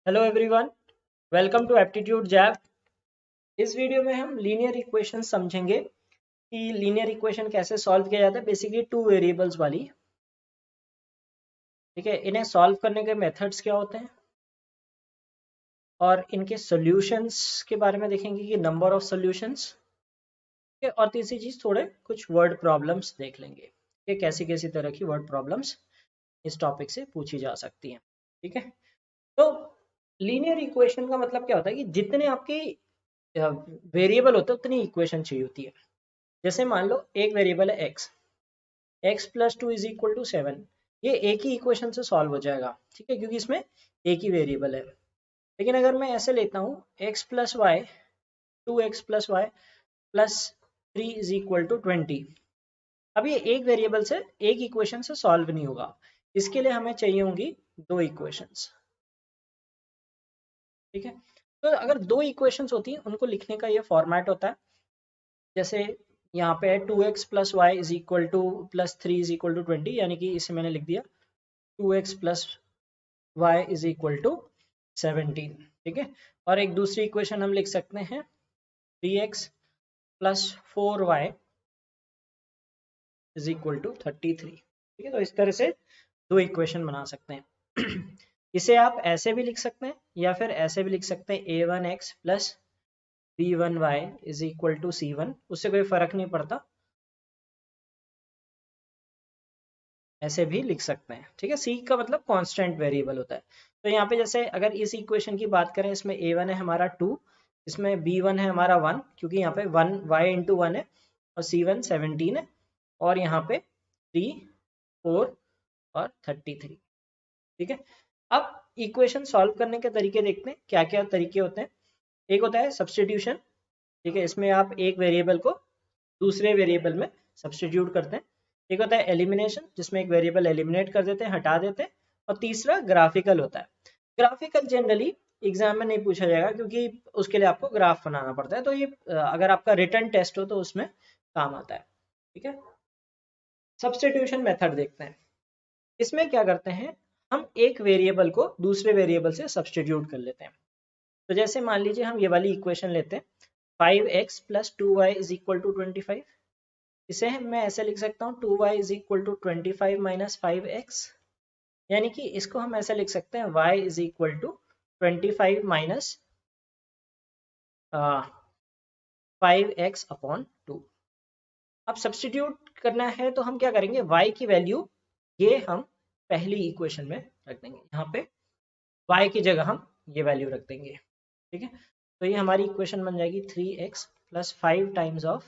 Hello everyone, welcome to aptitude jab. इस video में हम लीनियर इक्वेशन समझेंगे कि लीनियर इक्वेशन कैसे सॉल्व किया जाता है। बेसिकली टू वेरिएबल्स वाली, ठीक है। इन्हें सॉल्व करने के मेथड्स क्या होते हैं और इनके सॉल्यूशंस के बारे में देखेंगे कि नंबर ऑफ सॉल्यूशंस, और तीसरी चीज थोड़े कुछ वर्ड प्रॉब्लम्स देख लेंगे कि कैसी कैसी तरह की वर्ड प्रॉब्लम्स इस टॉपिक से पूछी जा सकती हैं, ठीक है। तो लीनियर इक्वेशन का मतलब क्या होता है कि जितने आपके वेरिएबल होते हैं उतनी इक्वेशन चाहिए होती है। जैसे मान लो एक वेरिएबल है x, x plus two is equal to 7, ये एक ही इक्वेशन से सॉल्व हो जाएगा, ठीक है, क्योंकि इसमें एक ही वेरिएबल है। लेकिन अगर मैं ऐसे लेता हूँ x plus y, 2x plus y plus 3 is equal to 20, अब ये एक वेरिएबल से एक इक्वेशन से सॉल्व नहीं होगा। इसके लिए हमें चाहिए होंगी दो इक्वेशंस, ठीक है। तो अगर दो इक्वेशंस होती हैं उनको लिखने का ये फॉर्मेट होता है। जैसे यहाँ पे है 2x plus y is equal to plus 3 is equal to 20, यानी कि इसे मैंने लिख दिया 2x plus y is equal to 17, ठीक है। और एक दूसरी इक्वेशन हम लिख सकते हैं 3x plus 4y is equal to 33, ठीक है। तो इस तरह से दो इक्वेशन बना सकते हैं। इसे आप ऐसे भी लिख सकते हैं या फिर ऐसे भी लिख सकते हैं a1x plus b1y is equal to c1, उससे कोई फर्क नहीं पड़ता, ऐसे भी लिख सकते हैं, ठीक है। c का मतलब कांस्टेंट वेरिएबल होता है। तो यहाँ पे जैसे अगर इस इक्वेशन की बात करें, इसमें a1 है हमारा 2, इसमें b1 है हमारा 1, क्योंकि यहाँ पे 1 y इंटू 1 है, और c1 17 है, और यहाँ पे 3 4 और 33, ठीक है। अब इक्वेशन सॉल्व करने के तरीके देखते हैं, क्या क्या तरीके होते हैं। एक होता है सब्स्टिट्यूशन, ठीक है, इसमें आप एक वेरिएबल को दूसरे वेरिएबल में सब्स्टिट्यूट करते हैं। एक होता है एलिमिनेशन, जिसमें एक वेरिएबल एलिमिनेट कर देते हैं, हटा देते हैं। और तीसरा ग्राफिकल होता है। ग्राफिकल जनरली एग्जाम में नहीं पूछा जाएगा, क्योंकि उसके लिए आपको ग्राफ बनाना पड़ता है। तो ये अगर आपका रिटन टेस्ट हो तो उसमें काम आता है, ठीक है। सब्स्टिट्यूशन मेथड देखते हैं। इसमें क्या करते हैं, हम एक वेरिएबल को दूसरे वेरिएबल से सब्स्टिट्यूट कर लेते हैं। तो जैसे मान लीजिए हम ये वाली इक्वेशन लेते हैं 5x plus 2y is equal to 25, इसे मैं ऐसे लिख सकता हूँ 2y is equal to 25 minus 5x, यानी कि इसको हम ऐसे लिख सकते हैं y is equal to 25 minus 5x upon 2। अब सब्स्टिट्यूट करना है तो हम क्या करेंगे, y की वैल्यू ये हम पहली इक्वेशन में रख देंगे, यहाँ पे y की जगह हम ये वैल्यू रख देंगे, ठीक है। तो ये हमारी इक्वेशन बन जाएगी 3x plus 5 times of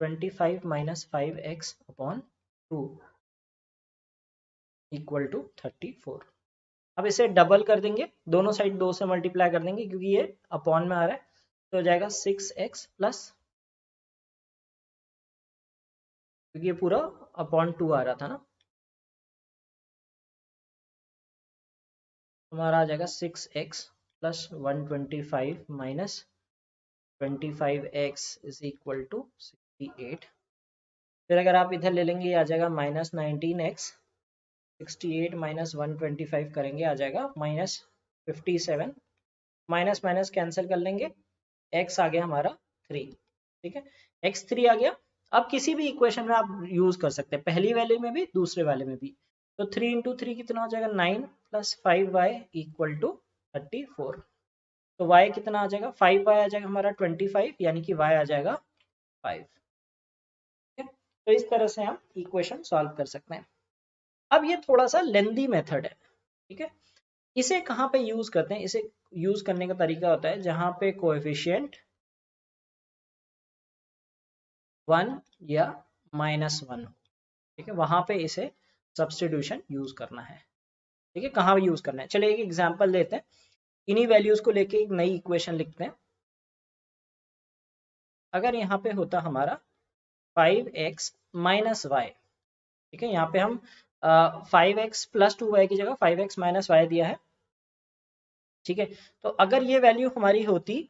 25 minus 5x upon 2 equal to 34। अब इसे डबल कर देंगे, दोनों साइड 2 से मल्टीप्लाई कर देंगे, क्योंकि ये अपॉन में आ रहा है, तो हो जाएगा 6x प्लस, क्योंकि ये पूरा अपॉन 2 आ रहा था ना, हमारा आ जाएगा 6x plus 125 minus 25x is equal to 68। फिर अगर आप इधर ले लेंगे, आ जाएगा माइनस 19x, 68 माइनस 125 करेंगे, आ जाएगा माइनस 57, माइनस माइनस कैंसिल कर लेंगे, x आ गया हमारा 3, ठीक है, x 3 आ गया। अब किसी भी इक्वेशन में आप यूज कर सकते हैं, पहली वाले में भी दूसरे वाले में भी। तो 3 इंटू 3 कितना हो जाएगा 9 प्लस 5y इक्वल टू 34। तो y कितना आ जाएगा, 5y आ जाएगा हमारा 25, यानी कि y आ जाएगा 5, ठीक है। तो इस तरह से हम इक्वेशन सॉल्व कर सकते हैं। अब ये थोड़ा सा लेंदी मेथड है, ठीक है। इसे कहाँ पे यूज करते हैं, इसे यूज करने का तरीका होता है जहां पे कोएफिशिएंट 1 या -1 हो, ठीक है, वहां पे इसे सब्स्टिट्यूशन यूज करना है, ठीक है। कहाँ यूज करना है, चलिए एक एग्जांपल देते हैं। इन्हीं वैल्यूज को लेके एक नई इक्वेशन लिखते हैं। अगर यहाँ पे होता हमारा 5x माइनस वाई, ठीक है, यहाँ पे हम 5x प्लस 2y की जगह 5x माइनस वाई दिया है, ठीक है। तो अगर ये वैल्यू हमारी होती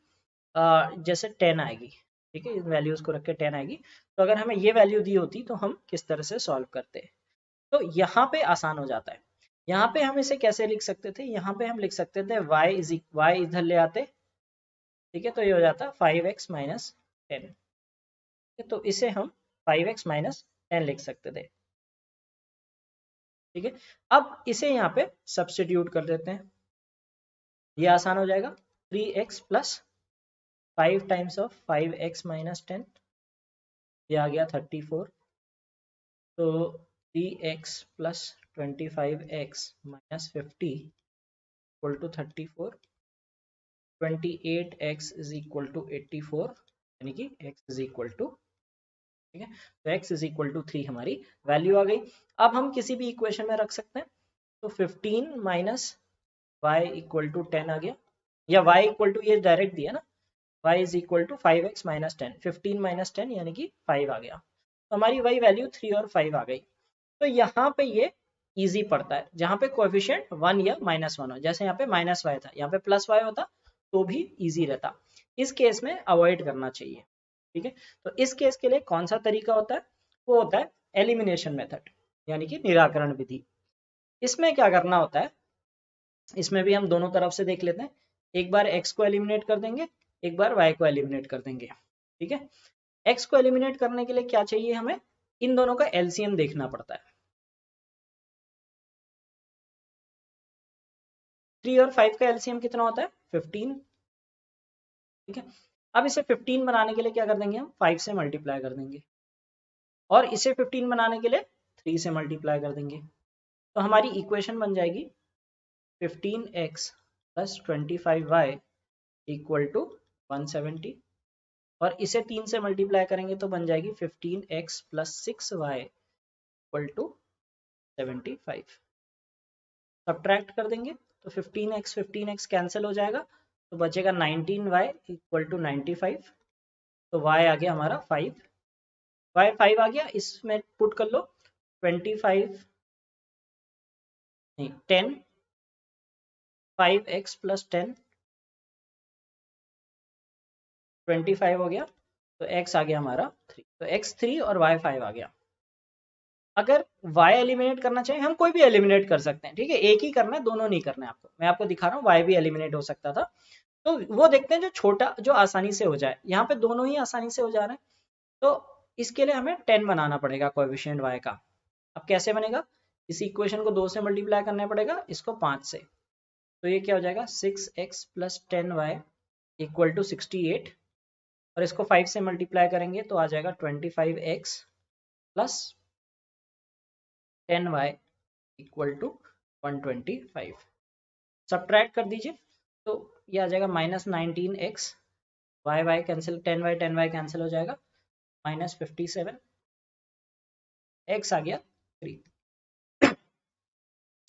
जैसे 10 आएगी, ठीक है, इन वैल्यूज को रख के 10 आएगी, तो अगर हमें ये वैल्यू दी होती तो हम किस तरह से सॉल्व करते। तो यहाँ पे आसान हो जाता है। यहाँ पे हम इसे कैसे लिख सकते थे, यहाँ पे हम लिख सकते थे y इधर ले आते, ठीक है, तो ये हो जाता 5x माइनस 10, तो इसे हम 5x माइनस 10 लिख सकते थे, ठीक है। अब इसे यहाँ पे सब्स्टिट्यूट कर देते हैं, ये आसान हो जाएगा, 3x plus 5 times of 5x minus 10, ये आ गया 34, तो 3x plus 25x minus 50 equal to 34, 28x is equal to 84, यानी कि x इज इक्वल टू, ठीक है, तो x इज इक्वल टू 3 हमारी वैल्यू आ गई। अब हम किसी भी इक्वेशन में रख सकते हैं, तो 15 माइनस y इक्वल टू 10 आ गया, या y इक्वल टू ये डायरेक्ट दिया ना, y is equal to 5x minus 10, 15 minus 10 यानी कि 5 आ गया, तो हमारी वही वैल्यू 3 और 5 आ गई। तो यहाँ पे ये इजी पड़ता है, जहाँ पे कोएफिशिएंट 1 या -1 हो, जैसे यहाँ पे माइनस वाई था, यहाँ पे प्लस वाई होता तो भी इजी रहता, इस केस में अवॉइड करना चाहिए, ठीक है। तो इस केस के लिए कौन सा तरीका होता है, वो होता है एलिमिनेशन मेथड, यानी कि निराकरण विधि। इसमें क्या करना होता है, इसमें भी हम दोनों तरफ से देख लेते हैं, एक बार x को एलिमिनेट कर देंगे, एक बार y को एलिमिनेट कर देंगे, ठीक है। x को एलिमिनेट करने के लिए क्या चाहिए, हमें इन दोनों का एलसीएम देखना पड़ता है, 3 और 5 का एलसीएम कितना होता है 15, ठीक है। अब इसे 15 बनाने के लिए क्या कर देंगे, हम 5 से मल्टीप्लाई कर देंगे, और इसे 15 बनाने के लिए 3 से मल्टीप्लाई कर देंगे, तो हमारी इक्वेशन बन जाएगी 15x plus 25y equal to 170, और इसे 3 से मल्टीप्लाई करेंगे तो बन जाएगी 15x plus 6y equal to 75, subtract कर देंगे तो 15x कैंसिल हो जाएगा, तो बचेगा 19y इक्वल टू 95, तो y आ गया हमारा 5, y 5 आ गया, इसमें पुट कर लो 25 नहीं 10, 5x प्लस 10 25 हो गया, तो x आ गया हमारा 3, तो x 3 और y 5 आ गया। अगर y एलिमिनेट करना चाहें, हम कोई भी एलिमिनेट कर सकते हैं, ठीक है, एक ही करना है, दोनों नहीं करना है आपको, मैं आपको दिखा रहा हूँ y भी एलिमिनेट हो सकता था, तो वो देखते हैं जो छोटा, जो आसानी से हो जाए, यहाँ पे दोनों ही आसानी से हो जा रहे हैं, तो इसके लिए हमें 10 बनाना पड़ेगा कोएफिशिएंट y का। अब कैसे बनेगा, इस इक्वेशन को 2 से मल्टीप्लाई करना पड़ेगा, इसको 5 से, तो ये क्या हो जाएगा 6x plus 10y equal to 68, और इसको 5 से मल्टीप्लाई करेंगे तो आ जाएगा 25x plus 10y equal to 125, subtract कर दीजिए तो ये आ जाएगा minus 19x, y cancel, 10y cancel हो जाएगा, माइनस 57, x आ गया 3।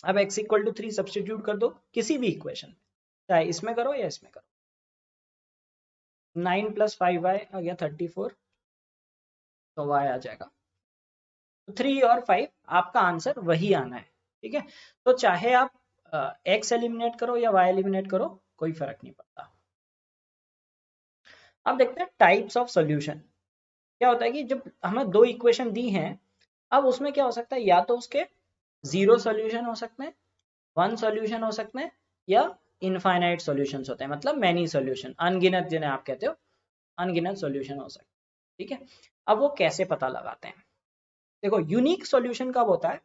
अब x इक्वल टू 3 सब्स्टिट्यूट कर दो किसी भी इक्वेशन, चाहे इसमें करो या इसमें करो, 9 प्लस 5y आ गया 34, तो y आ जाएगा, तो 3 और 5 आपका आंसर वही आना है, ठीक है। तो चाहे आप x एलिमिनेट करो या y एलिमिनेट करो, कोई फर्क नहीं पड़ता। अब देखते हैं टाइप्स ऑफ सॉल्यूशन। क्या होता है कि जब हमें दो इक्वेशन दी हैं, अब उसमें क्या हो सकता है, या तो उसके 0 सॉल्यूशन हो सकते हैं, 1 सॉल्यूशन हो सकते हैं, या इनफाइनाइट सॉल्यूशंस होते हैं, मतलब मैनी सॉल्यूशन, अनगिनत जिन्हें आप कहते हो, अनगिनत सॉल्यूशन हो सकते हैं, ठीक है। अब वो कैसे पता लगाते हैं, देखो यूनिक सॉल्यूशन कब होता है,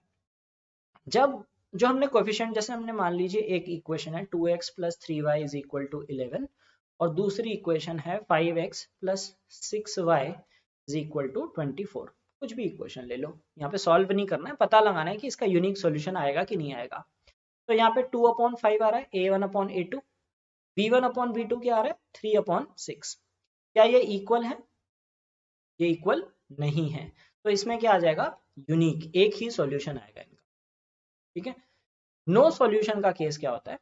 जब जो हमने कोएफिशिएंट, जैसे हमने मान लीजिए एक इक्वेशन है 2x plus 3y is equal to 11, और दूसरी इक्वेशन है 5x plus 6y is equal to 24, कुछ भी इक्वेशन ले लो, यहाँ पे सॉल्व नहीं करना है, पता लगाना है कि इसका यूनिक सॉल्यूशन आएगा कि नहीं आएगा। तो यहाँ पे 2/5 आ रहा है, a1/a2, b1/b2 क्या आ रहा है 3/6, क्या ये इक्वल है, ये इक्वल नहीं है, तो इसमें क्या आ जाएगा यूनिक, एक ही सॉल्यूशन आएगा इनका, ठीक है। नो सॉल्यूशन का केस क्या होता है,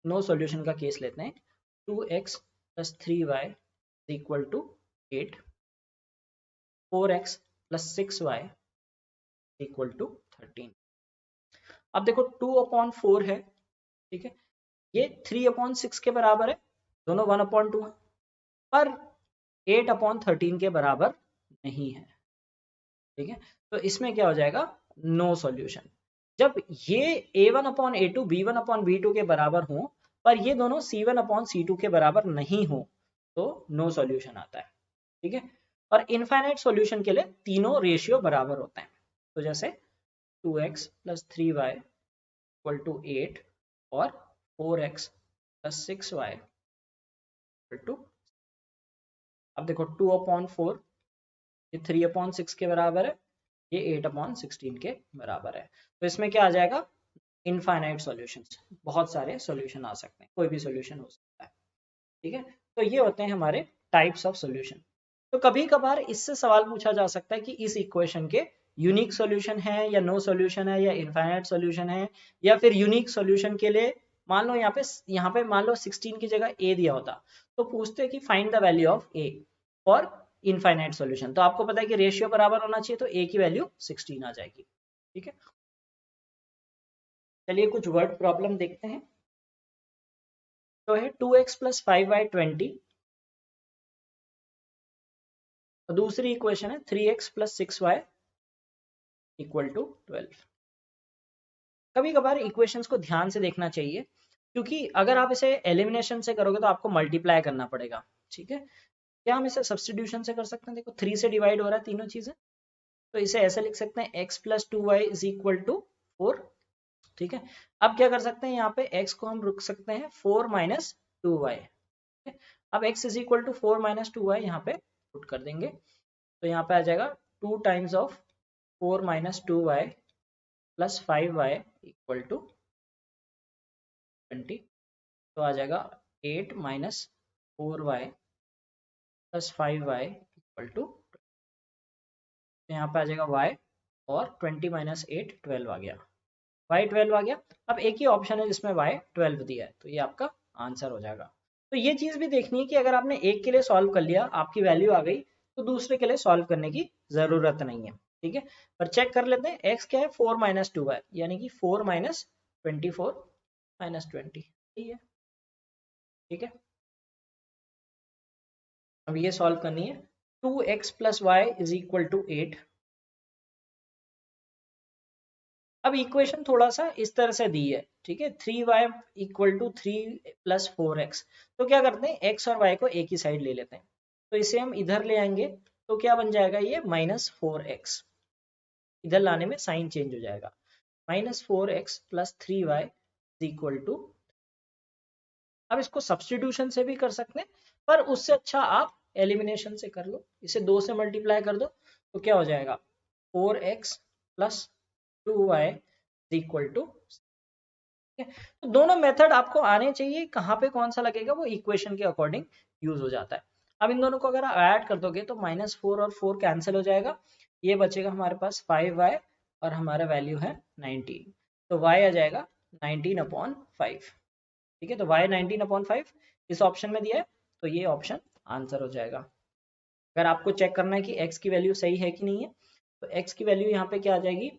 नो सॉल्यूशन का केस लेते हैं 2x plus 3y equal to 8, 4x plus 6y equal to 13। अब देखो 2/4 है, ठीक है, ये 3/6 के बराबर है, दोनों 1/2 है, पर 8/13 के बराबर नहीं है, ठीक है, तो इसमें क्या हो जाएगा नो सॉल्यूशन। जब ये a1 upon a2 b1 upon b2 के बराबर हो पर ये दोनों c1 अपॉन c2 के बराबर नहीं हो तो नो सॉल्यूशन आता है, ठीक है। और इनफाइनाइट सॉल्यूशन के लिए तीनों रेशियो बराबर होते हैं। तो जैसे 2x plus 3y equal to 8 और 4x plus 6y equal to, अब देखो 2 अपॉन 4 ये 3 अपॉन 6 के बराबर है, ये 8 अपॉन 16 के बराबर है। तो इसमें क्या आ जाएगा, इनफाइनाइट सॉल्यूशंस, बहुत सारे सॉल्यूशन आ सकते हैं, कोई भी सॉल्यूशन हो सकता है, ठीक है। तो ये होते हैं हमारे टाइप्स ऑफ सॉल्यूशन। तो कभी कभार इससे सवाल पूछा जा सकता है कि इस इक्वेशन के यूनिक सॉल्यूशन है या नो सॉल्यूशन है या इनफाइनाइट सॉल्यूशन है, या फिर यूनिक सॉल्यूशन के लिए मान लो यहाँ पे मान लो 16 की जगह a दिया होता तो पूछते कि find the value of a for infinite solution. तो आपको पता है कि रेशियो बराबर होना चाहिए, तो a की वैल्यू 16 आ जाएगी, ठीक है। चलिए कुछ वर्ड प्रॉब्लम देखते हैं। तो है 2x प्लस 5y 20, और दूसरी इक्वेशन है 3x plus 6y equal to 12। कभी कभार इक्वेशंस को ध्यान से देखना चाहिए, क्योंकि अगर आप इसे एलिमिनेशन से करोगे तो आपको मल्टीप्लाई करना पड़ेगा, ठीक है। क्या हम इसे सब्स्टिट्यूशन से कर सकते हैं, देखो 3 से डिवाइड हो रहा है तीनों चीजें, तो इसे ऐसे लिख सकते हैं x plus 2y is equal to 4, ठीक है। अब क्या कर सकते हैं, यहाँ पे x को हम रुक सकते हैं 4 माइनस 2y, अब x is equal to 4 minus 2y यहाँ पे पुट कर देंगे, तो यहाँ पे आ जाएगा 2 times of 4 minus 2y plus 5y equal to 20, तो आ जाएगा 8 minus 4y plus 5y equal to, तो यहाँ पे आ जाएगा y, और 20 माइनस 8 12 आ गया, y 12 आ गया। अब एक ही ऑप्शन है जिसमें y 12 दिया है, तो ये आपका आंसर हो जाएगा। तो ये चीज भी देखनी है कि अगर आपने एक के लिए सॉल्व कर लिया, आपकी वैल्यू आ गई, तो दूसरे के लिए सॉल्व करने की जरूरत नहीं है, ठीक है। पर चेक कर लेते हैं x क्या है, 4 माइनस 2y, यानी कि 4 माइनस 24 माइनस 20, ठीक है, ठीक है। अब ये सॉल्व करनी है, 2x plus y is equal to 8। अब इक्वेशन थोड़ा सा इस तरह से दी है, ठीक है, 3y equal to 3 plus 4x। तो क्या करते हैं, x और y को एक ही साइड ले लेते हैं, तो इसे हम इधर ले आएंगे, तो क्या बन जाएगा, ये -4x, इधर लाने में साइन चेंज हो जाएगा, -4x plus 3y equal to. अब इसको सब्स्टिट्यूशन से भी कर सकते हैं, पर उससे अच्छा आप एलिमिनेशन से कर लो, इसे 2 से मल्टीप्लाई कर दो, तो क्या हो जाएगा, 4x plus 2y equal to, तो दोनों मेथड आपको आने चाहिए, कहाँ पे कौन सा लगेगा वो इक्वेशन के अकॉर्डिंग यूज हो जाता है। अब इन दोनों को अगर आप ऐड कर दोगे तो -4 और 4 कैंसिल हो जाएगा, ये बचेगा हमारे पास 5y, और हमारा वैल्यू है 19, तो y आ जाएगा 19/5, ठीक है। तो y 19/5 इस ऑप्शन में दिया है, तो ये ऑप्शन आंसर हो जाएगा। अगर आपको चेक करना है कि x की वैल्यू सही है कि नहीं है, तो x की वैल्यू यहाँ पे क्या आ जाएगी,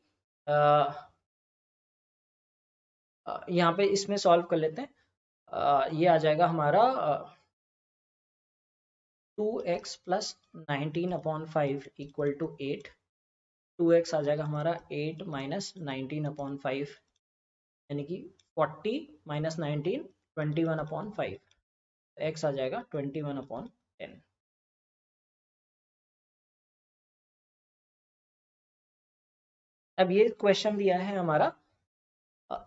यहाँ पे इसमें सॉल्व कर लेते हैं, ये आ जाएगा हमारा 2x plus 19/5 equal to 8, 2x आ जाएगा हमारा 8 माइनस 19/5, यानी कि 40 माइनस 19 21/5, x आ जाएगा 21/10। अब ये क्वेश्चन दिया है हमारा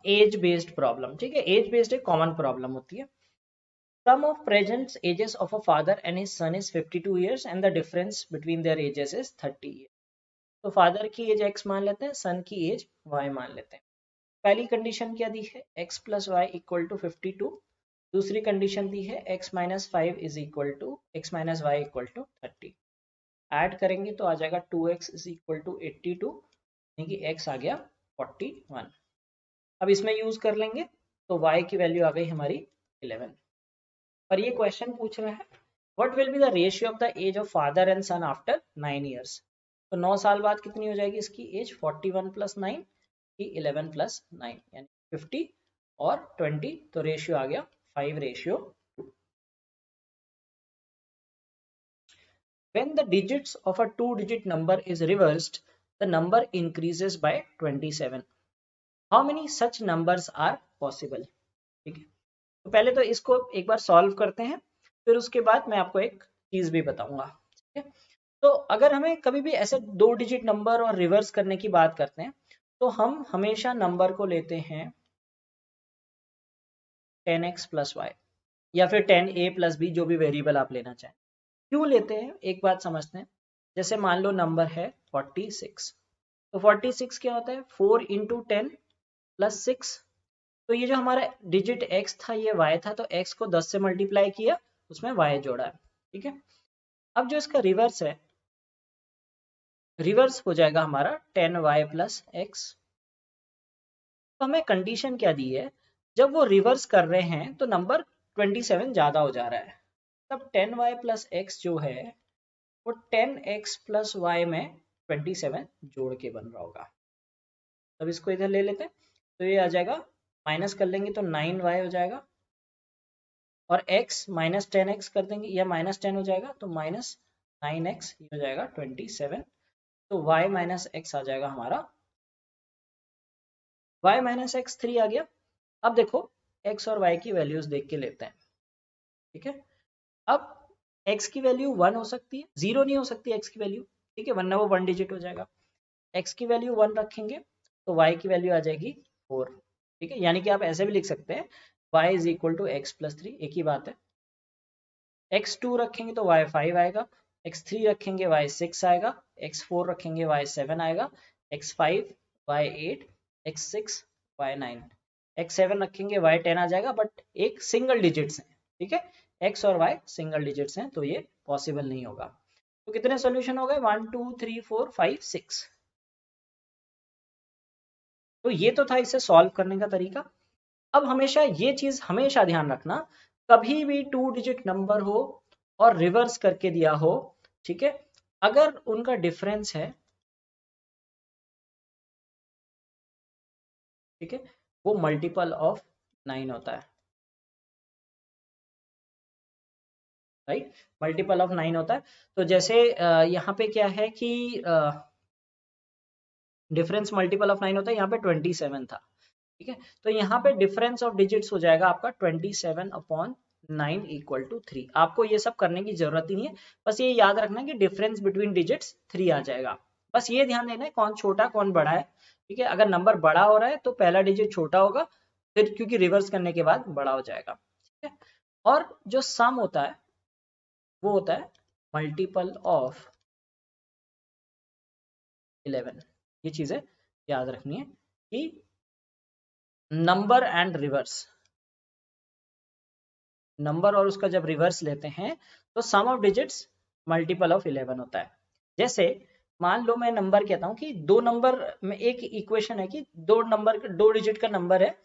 एज बेस्ड प्रॉब्लम, ठीक है, एज बेस्ड एक कॉमन प्रॉब्लम होती है। Sum of present ages of a father and his son is 52 years and the difference between their ages is 30 years. तो फादर की एज x मान लेते हैं, सन की एज y मान लेते हैं। पहली कंडीशन क्या दी है, x plus y equal to 52, दूसरी कंडीशन दी है x minus 5 is equal to x minus y equal to 30। Add करेंगे तो आ जाएगा 2x इज इक्वल टू 82, यानी कि x आ गया 41। अब इसमें यूज कर लेंगे तो y की वैल्यू आ गई हमारी 11। पर ये क्वेश्चन पूछ रहा है what will be the ratio of the age of father and son after 9 years. तो 9 साल बाद कितनी हो जाएगी इसकी एज, 41 प्लस 9 की 11 प्लस 9 यानी 50 और 20, तो रेशियो आ गया 5:2। When the digits of a 2-digit number is reversed, the number increases by 27. How many such numbers are possible. ठीक है, तो पहले तो इसको एक बार सॉल्व करते हैं, फिर उसके बाद मैं आपको एक चीज भी बताऊंगा। ठीक है, तो अगर हमें कभी भी ऐसे 2 डिजिट नंबर और रिवर्स करने की बात करते हैं, तो हम हमेशा नंबर को लेते हैं 10x प्लस वाई, या फिर 10a प्लस बी, जो भी वेरिएबल आप लेना चाहें। क्यों लेते हैं एक बात समझते हैं। जैसे मान लो नंबर है 46, तो 46 क्या होता है, 4 इंटू 10 प्लस 6। तो ये जो हमारा डिजिट x था ये y था, तो x को 10 से मल्टीप्लाई किया, उसमें y जोड़ा है। ठीक है, अब जो इसका रिवर्स है, रिवर्स हो जाएगा हमारा 10y प्लस एक्स। तो हमें कंडीशन क्या दी है, जब वो रिवर्स कर रहे हैं तो नंबर 27 ज्यादा हो जा रहा है, तब 10y प्लस एक्स जो है वो 10x प्लस वाई में 27 जोड़ के बन रहा होगा। अब इसको इधर ले लेते हैं, तो ये आ जाएगा, माइनस कर लेंगे तो 9y हो जाएगा, और x माइनस 10x कर देंगे, या माइनस 10 हो जाएगा, तो माइनस 9x ये हो जाएगा 27। तो y माइनस एक्स आ जाएगा हमारा, y माइनस एक्स 3 आ गया। अब देखो x और y की वैल्यूज देख के लेते हैं। ठीक है, अब x की वैल्यू 1 हो सकती है, 0 नहीं हो सकती x की वैल्यू। ठीक है, वरना वो 1 डिजिट हो जाएगा। x की वैल्यू 1 रखेंगे तो y की वैल्यू आ जाएगी 4। ठीक है, यानी कि आप ऐसे भी लिख सकते हैं y is equal to x plus 3, एक ही बात है। x2 रखेंगे तो y 5 आएगा, x3 रखेंगे y 6 आएगा, x4 रखेंगे y 7 आएगा, x5 y 8, x6 y 9, x7 रखेंगे y 10 आ जाएगा, बट एक सिंगल डिजिट्स है। ठीक है, x और y सिंगल डिजिट्स हैं, तो ये पॉसिबल नहीं होगा। तो कितने सोल्यूशन हो गए, 1 2 3 4 5 6। तो ये तो था इसे सॉल्व करने का तरीका। अब हमेशा ये चीज हमेशा ध्यान रखना, कभी भी 2 डिजिट नंबर हो और रिवर्स करके दिया हो, ठीक है, अगर उनका डिफरेंस है, ठीक है, वो मल्टीपल ऑफ 9 होता है, राइट, मल्टीपल ऑफ 9 होता है। तो जैसे यहाँ पे क्या है कि डिफरेंस मल्टीपल ऑफ 9 होता है, यहाँ पे 27 था। ठीक है, तो यहाँ पे डिफरेंस ऑफ डिजिट्स हो जाएगा आपका 27 अपॉन 9 इक्वल टू 3। आपको ये सब करने की जरूरत ही नहीं है, बस ये याद रखना कि डिफरेंस बिटवीन डिजिट्स 3 आ जाएगा। बस ये ध्यान देना है कौन छोटा कौन बड़ा है। ठीक है, अगर नंबर बड़ा हो रहा है तो पहला डिजिट छोटा होगा, फिर क्योंकि रिवर्स करने के बाद बड़ा हो जाएगा। ठीक है, और जो सम होता है वो होता है मल्टीपल ऑफ 11। ये चीजें याद रखनी है कि नंबर एंड रिवर्स, नंबर और उसका जब रिवर्स लेते हैं तो सम ऑफ डिजिट्स मल्टीपल ऑफ 11 होता है। जैसे मान लो मैं नंबर कहता हूं कि दो नंबर में, एक इक्वेशन है कि दो नंबर, दो डिजिट का नंबर है,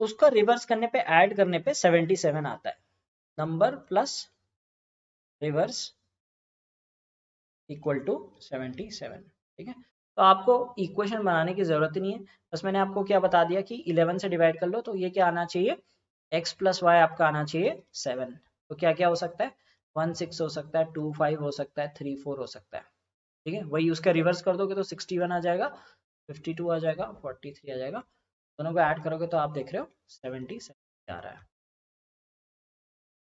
उसका रिवर्स करने पे, ऐड करने पे 77 आता है। Number plus reverse equal to 77। ठीक है, तो आपको इक्वेशन बनाने की जरूरत ही नहीं है, बस मैंने आपको क्या बता दिया कि 11 से डिवाइड कर लो, तो ये क्या आना चाहिए, x प्लस वाई आपका आना चाहिए 7। तो क्या क्या हो सकता है, 1 6 हो सकता है, 2 5 हो सकता है, 3 4 हो सकता है। ठीक है, वही उसका रिवर्स कर दोगे तो 61 आ जाएगा, 52 आ जाएगा, 43 आ जाएगा। दोनों को ऐड करोगे तो आप देख रहे हो 77 आ रहा है।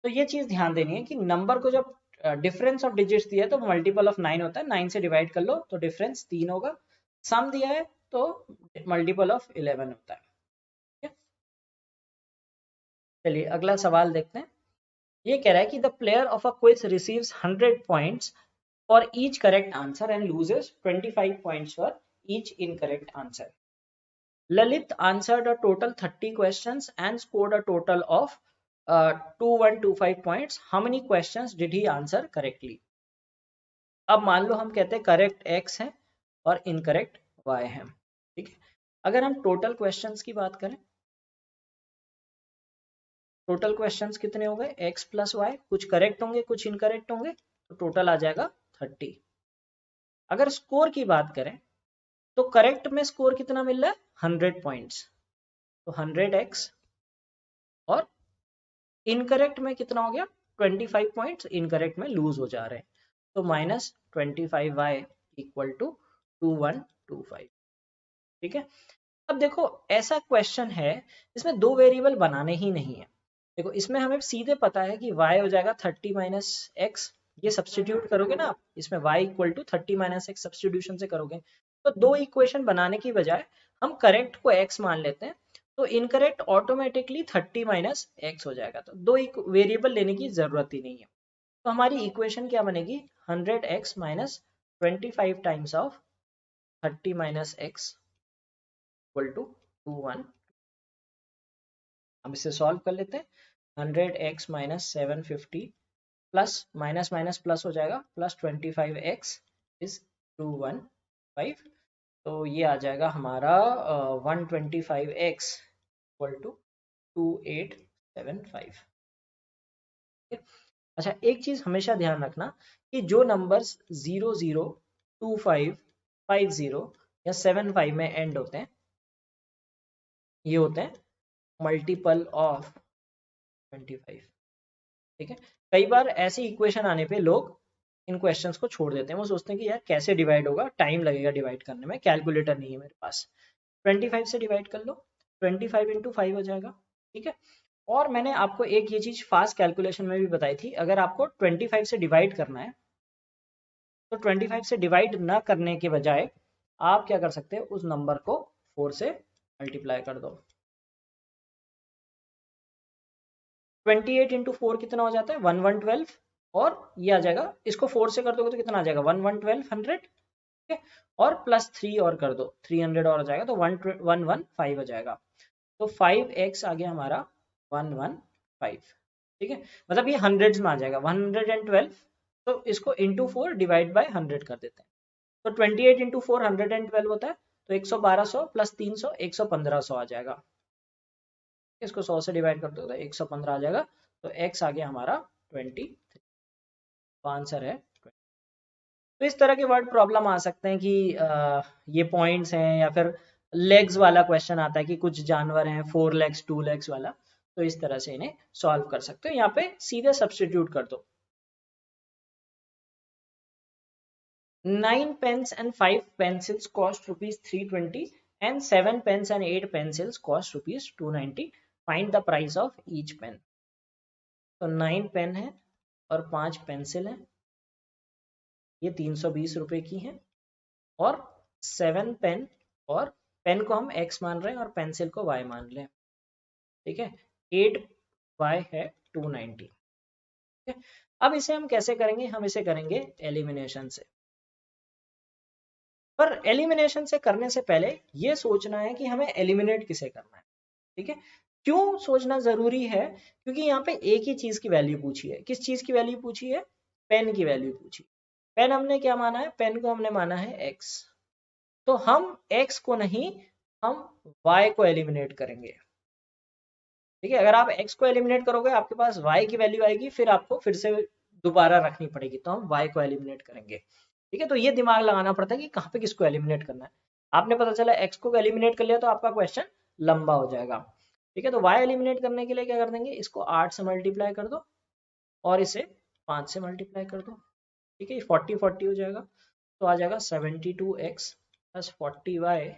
तो ये चीज ध्यान देनी है कि नंबर को जब डिफरेंस ऑफ डिजिट्स दिया है तो मल्टीपल ऑफ 9 होता है, 9 से डिवाइड कर लो तो डिफरेंस 3 होगा। सम दिया है तो मल्टीपल ऑफ 11 होता है। ठीक है? चलिए अगला सवाल देखते हैं। ये कह रहा है कि the player of a quiz receives 100 points for each correct answer and loses 25 points for each incorrect answer. Lalit answered a total 30 questions and scored a total of 2125 points. How many questions did he answer correctly? अब मान लो हम कहते हैं correct x है और incorrect y है। ठीक है, अगर हम टोटल क्वेश्चंस की बात करें, टोटल क्वेश्चंस कितने हो गए, x प्लस वाई, कुछ करेक्ट होंगे कुछ इनकरेक्ट होंगे, तो टोटल आ जाएगा 30। अगर स्कोर की बात करें तो करेक्ट में स्कोर कितना मिल रहा है, 100 पॉइंट्स, तो 100x, और इनकरेक्ट में कितना हो गया, 25 पॉइंट्स इनकरेक्ट में लूज हो जा रहे हैं, तो माइनस 25y इक्वल टू 2125। ठीक है, अब देखो ऐसा क्वेश्चन है इसमें दो वेरिएबल बनाने ही नहीं है। देखो इसमें हमें सीधे पता है कि y हो जाएगा 30 माइनस एक्स, ये सब्सटीट्यूट करोगे ना आप इसमें y equal to 30 minus x substitution से करोगे तो दो इक्वेशन बनाने की बजाय हम करेक्ट को x मान लेते हैं, तो इनकरेक्ट ऑटोमेटिकली 30 माइनस एक्स हो जाएगा, तो दो वेरिएबल लेने की जरूरत ही नहीं है। तो हमारी इक्वेशन क्या बनेगी 100x minus 25 times of 30 minus x equal to 21। हम इसे सॉल्व कर लेते हैं। 100x minus 750 plus minus minus plus हो जाएगा प्लस 25x इज 215, तो ये आ जाएगा हमारा 125x इक्वल टू 2875। अच्छा एक चीज हमेशा ध्यान रखना कि जो नंबर्स 00, 25, 50 या 75 में एंड होते हैं ये होते हैं मल्टीपल ऑफ 25। ठीक है, कई बार ऐसी इक्वेशन आने पे लोग इन क्वेश्चंस को छोड़ देते हैं, वो सोचते हैं कि यार कैसे डिवाइड होगा, टाइम लगेगा डिवाइड करने में, कैलकुलेटर नहीं है मेरे पास। 25 से डिवाइड कर लो, 25 इंटू 5 हो जाएगा। ठीक है, और मैंने आपको एक ये चीज फास्ट कैलकुलेशन में भी बताई थी, अगर आपको 25 से डिवाइड करना है तो 25 से डिवाइड ना करने के बजाय आप क्या कर सकते हैं उस नंबर को 4 से मल्टीप्लाई कर दो। 28 इंटू 4 कितना हो जाता है 1112, और ये आ जाएगा, इसको 4 से कर दोगे तो कितना आ जाएगा 1112 100। ठीक है, और प्लस 3 और कर दो 300 और आ जाएगा तो 115 हो जाएगा, तो 5x आ गया हमारा 115। ठीक है, मतलब ये हंड्रेड्स में आ जाएगा 112, तो इसको इंटू 4 डिवाइड बाय 100 कर देते हैं, तो 28 इंटू 4 112 होता है, तो 100 प्लस 300 115 आ जाएगा। इसको 100 से डिवाइड कर दो तो 115 आ जाएगा, तो x आ गया हमारा 23, तो आंसर है 20। तो इस तरह के वर्ड प्रॉब्लम आ सकते हैं कि ये पॉइंट्स हैं, या फिर लेग्स वाला क्वेश्चन आता है कि कुछ जानवर हैं 4 लेग्स 2 लेग्स वाला, तो इस तरह से इन्हें सॉल्व कर सकते हो, यहाँ पे सीधे सब्सटीट्यूट कर दो। 9 pens and 5 pencils cost rupees 320 and 7 pens and 8 pencils cost rupees 290, find the price of each pen। तो 9 पेन है और 5 पेंसिल है, ये 320 रुपए की है, और 7 पेन, और पेन को हम x मान रहे हैं और पेंसिल को y मान रहे हैं। ठीक है, 8y है 290। ठीक है, अब इसे हम कैसे करेंगे, हम इसे करेंगे एलिमिनेशन से, पर एलिमिनेशन से करने से पहले ये सोचना है कि हमें एलिमिनेट किसे करना है। ठीक है, क्यों सोचना जरूरी है, क्योंकि यहाँ पे एक ही चीज की वैल्यू पूछी है। किस चीज की वैल्यू पूछी है, पेन की वैल्यू पूछी। पेन हमने क्या माना है, पेन को हमने माना है x, तो हम x को नहीं, हम y को एलिमिनेट करेंगे। ठीक है, अगर आप x को एलिमिनेट करोगे आपके पास y की वैल्यू आएगी, फिर आपको फिर से दोबारा रखनी पड़ेगी, तो हम y को एलिमिनेट करेंगे। ठीक है, तो ये दिमाग लगाना पड़ता है कि कहाँ पे किसको एलिमिनेट करना है। आपने पता चला x को एलिमिनेट कर लिया तो आपका क्वेश्चन लंबा हो जाएगा। ठीक है, तो y एलिमिनेट करने के लिए क्या कर देंगे, इसको 8 से मल्टीप्लाई कर दो और इसे 5 से मल्टीप्लाई कर दो। ठीक है, 40 40 हो जाएगा, तो आ जाएगा 72x plus 40y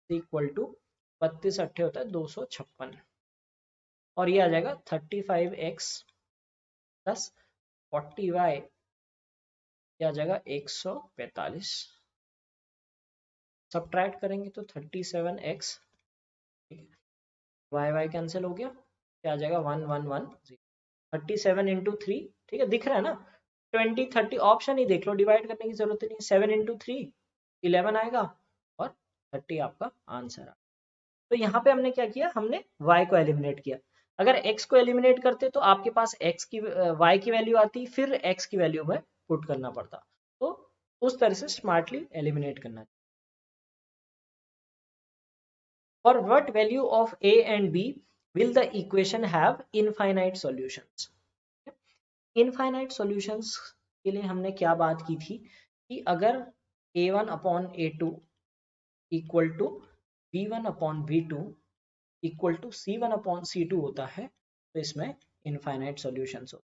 equal to 32 अट्ठे होता है 256, और ये आ जाएगा 35x प्लस 40y, ये आ जाएगा 145। सब्ट्रैक्ट करेंगे तो 37x, वाई वाई कैंसिल हो गया, क्या आ जाएगा 1110। 37 इंटू 3, ठीक है दिख रहा है ना, 20 30 ऑप्शन ही देख लो, डिवाइड करने की जरूरत नहीं। 7 इंटू 3 11 आएगा, और 30 आपका आंसर आ। तो यहाँ पे हमने क्या किया, हमने y को एलिमिनेट किया। अगर x को एलिमिनेट करते तो आपके पास x की y की वैल्यू आती, फिर x की वैल्यू में पुट करना पड़ता, तो उस तरह से स्मार्टली एलिमिनेट करना। For what value of a and b will the equation have infinite solutions? Infinite solutions के लिए हमने क्या बात की थी कि अगर a1 upon a2 equal to b1 upon b2 equal to c1 upon c2 होता है, तो इसमें इनफाइनाइट सॉल्यूशंस हो।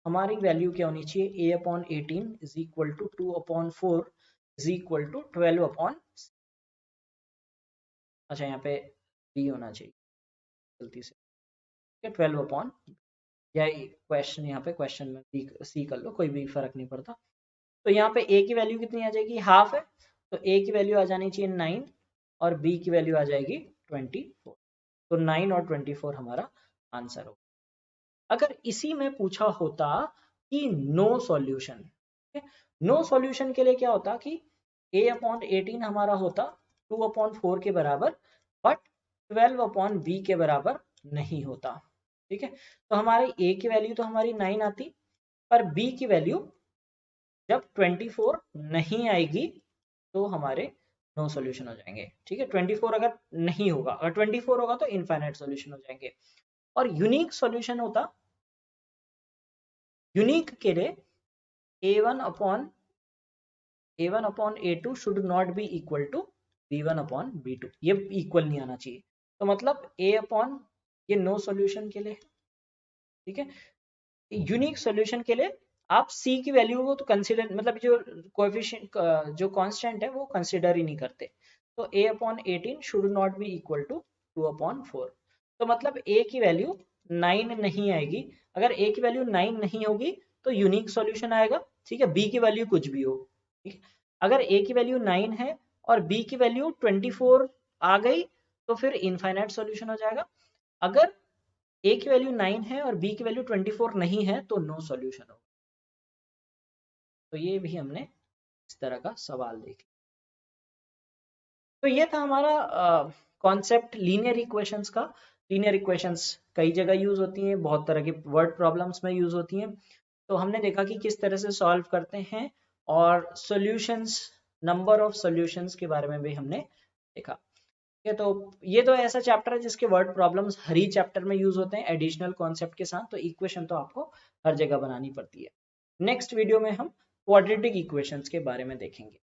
हमारी वैल्यू क्या होनी चाहिए, a upon 18 is equal to 2 upon 4 is equal to 12 upon अच्छा यहाँ पे बी होना चाहिए गलती से, 12 या क्वेश्चन, यहाँ पे क्वेश्चन में सी कर लो, कोई भी फर्क नहीं पड़ता। तो यहाँ पे ए की वैल्यू कितनी आ जाएगी, हाफ है, तो ए की वैल्यू आ जानी चाहिए 9 और बी की वैल्यू आ जाएगी 24। तो 9 और 24 हमारा आंसर होगा। अगर इसी में पूछा होता कि नो सॉल्यूशन, नो सॉल्यूशन के लिए क्या होता कि a/18 हमारा होता 2/4 के बराबर, बट 12/b के बराबर नहीं होता। ठीक है, तो हमारी a की वैल्यू तो हमारी 9 आती, पर b की वैल्यू जब 24 नहीं आएगी तो हमारे नो सॉल्यूशन हो जाएंगे। ठीक है, 24 अगर नहीं होगा, अगर 24 होगा तो इनफाइनाइट सॉल्यूशन हो जाएंगे। और यूनिक सॉल्यूशन होता, यूनिक के लिए a1/a2 should not be equal to b1/b2, ये इक्वल नहीं आना चाहिए। तो मतलब ये नो सॉल्यूशन के लिए, ठीक है। यूनिक सॉल्यूशन के लिए आप c की वैल्यू को तो कंसीडर, मतलब जो कोएफिशिएंट जो कांस्टेंट है वो कंसीडर ही नहीं करते। तो a/18 should not be equal to 2/4। तो मतलब a की वैल्यू 9 नहीं आएगी। अगर a की वैल्यू 9 नहीं होगी तो यूनिक सॉल्यूशन आएगा। ठीक है, b की वैल्यू कुछ भी हो, ठीक है। अगर a की वैल्यू 9 है और b की वैल्यू 24 आ गई तो फिर इनफाइनाइट सॉल्यूशन हो जाएगा। अगर a की वैल्यू 9 है और b की वैल्यू 24 नहीं है तो नो सॉल्यूशन होगा। तो ये भी हमने इस तरह का सवाल देख लिया। तो ये था हमारा कॉन्सेप्ट लीनियर इक्वेशंस का। लीनियर इक्वेशंस कई जगह यूज होती हैं, बहुत तरह के वर्ड प्रॉब्लम्स में यूज होती हैं। तो हमने देखा कि किस तरह से सॉल्व करते हैं, और सॉल्यूशंस, नंबर ऑफ सॉल्यूशंस के बारे में भी हमने देखा। ठीक है, तो ये तो ऐसा चैप्टर है जिसके वर्ड प्रॉब्लम्स हर ही चैप्टर में यूज होते हैं एडिशनल कॉन्सेप्ट के साथ। तो इक्वेशन तो आपको हर जगह बनानी पड़ती है। नेक्स्ट वीडियो में हम क्वाड्रेटिक इक्वेशंस के बारे में देखेंगे।